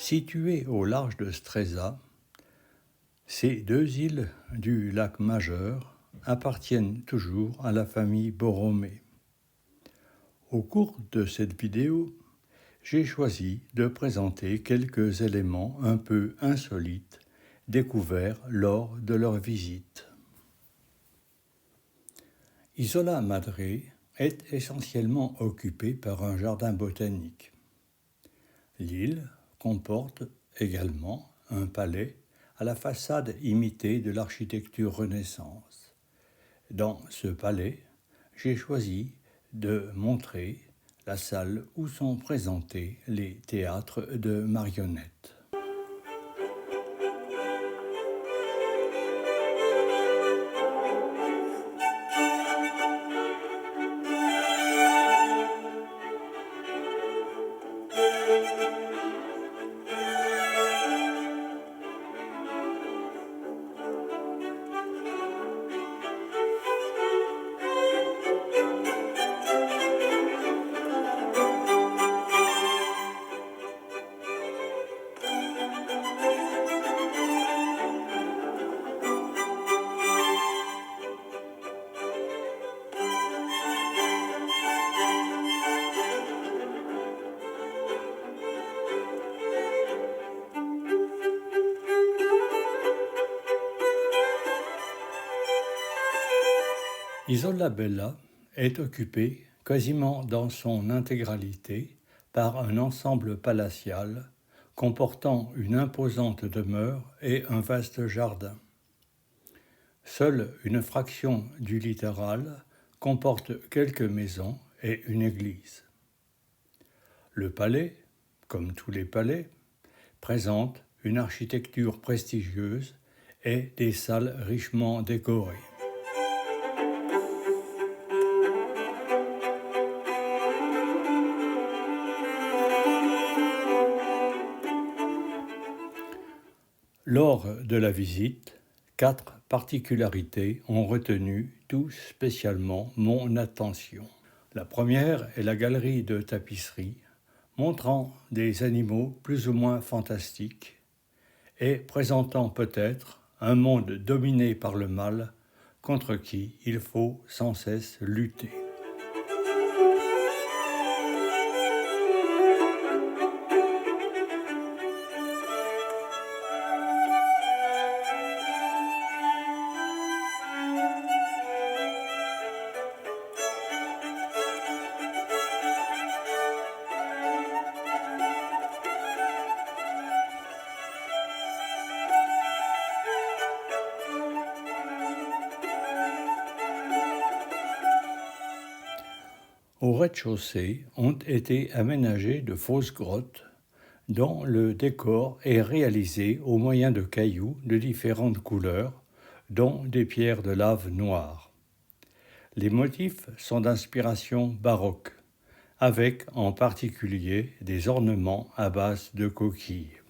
Situées au large de Stresa, ces deux îles du lac Majeur appartiennent toujours à la famille Borromée. Au cours de cette vidéo, j'ai choisi de présenter quelques éléments un peu insolites découverts lors de leur visite. Isola Madre est essentiellement occupée par un jardin botanique. L'île comporte également un palais à la façade imitée de l'architecture Renaissance. Dans ce palais, j'ai choisi de montrer la salle où sont présentés les théâtres de marionnettes. Isola Bella est occupée quasiment dans son intégralité par un ensemble palatial comportant une imposante demeure et un vaste jardin. Seule une fraction du littoral comporte quelques maisons et une église. Le palais, comme tous les palais, présente une architecture prestigieuse et des salles richement décorées. Lors de la visite, 4 particularités ont retenu tout spécialement mon attention. La première est la galerie de tapisserie, montrant des animaux plus ou moins fantastiques et présentant peut-être un monde dominé par le mal contre qui il faut sans cesse lutter. Au rez-de-chaussée ont été aménagées de fausses grottes dont le décor est réalisé au moyen de cailloux de différentes couleurs, dont des pierres de lave noires. Les motifs sont d'inspiration baroque, avec en particulier des ornements à base de coquilles.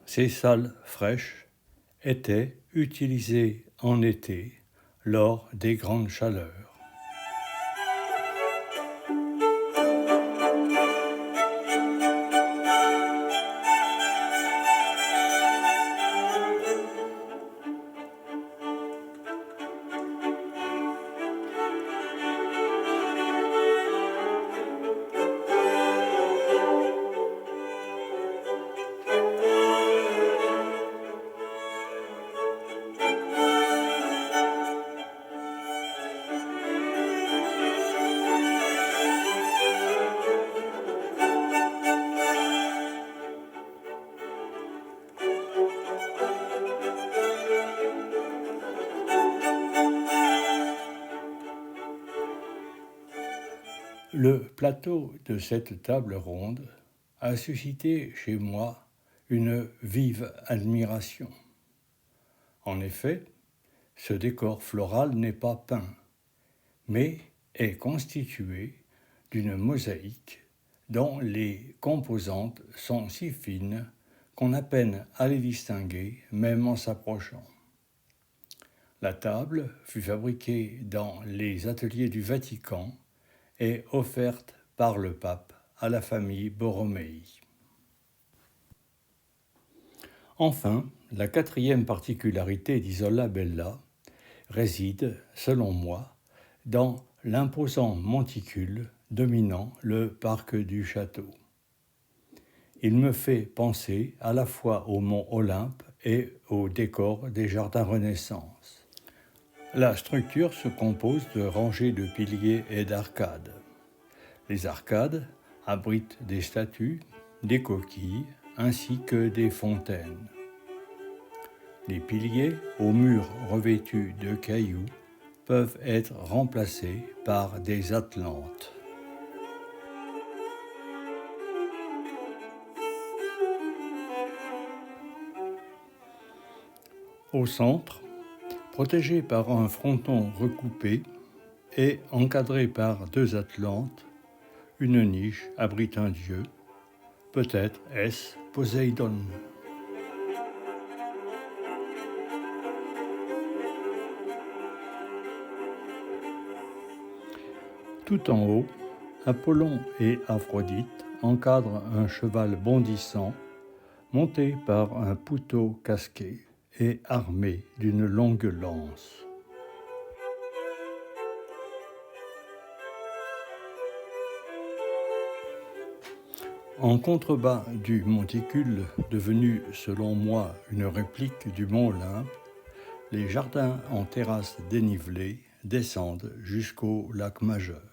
Ces salles fraîches étaient utilisées en été lors des grandes chaleurs. Le plateau de cette table ronde a suscité chez moi une vive admiration. En effet, ce décor floral n'est pas peint, mais est constitué d'une mosaïque dont les composantes sont si fines qu'on a peine à les distinguer même en s'approchant. La table fut fabriquée dans les ateliers du Vatican et offerte par le pape à la famille Borromei. Enfin, la quatrième particularité d'Isola Bella réside, selon moi, dans l'imposant monticule dominant le parc du château. Il me fait penser à la fois au mont Olympe et au décor des jardins Renaissance. La structure se compose de rangées de piliers et d'arcades. Les arcades abritent des statues, des coquilles, ainsi que des fontaines. Les piliers, aux murs revêtus de cailloux, peuvent être remplacés par des atlantes. Au centre, protégé par un fronton recoupé et encadré par deux atlantes, une niche abrite un dieu, peut-être est-ce Poséidon. Tout en haut, Apollon et Aphrodite encadrent un cheval bondissant, monté par un pouteau casqué et armé d'une longue lance. En contrebas du monticule, devenu selon moi une réplique du mont Olympe, les jardins en terrasse dénivelée descendent jusqu'au lac Majeur.